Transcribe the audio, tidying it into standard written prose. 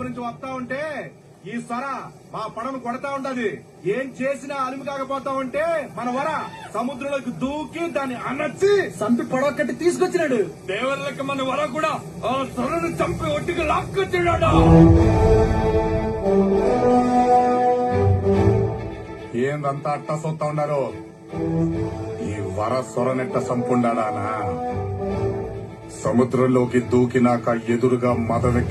వైపు నుంచి వస్తా ఉంటే ఈ స్వర మా పడను కొడతా ఉంటది. ఏం చేసినా అలిమి కాకపోతా ఉంటే మన వర సముద్రంలోకి దూకి దాన్ని అనొచ్చి సంపి పడవ కట్టి తీసుకొచ్చినాడు. దేవర్లకి మన వర కూడా ఆ సొరను చంపి ఒట్టికి లాక్కొచ్చినాడు. ఏందంతా అట్టా సొత్తా ఉన్నారు? ఈ వర సొరనెట్ట సంపుండాడానా? సముద్రంలోకి దూకినాక ఎదురుగా మదవెక్కి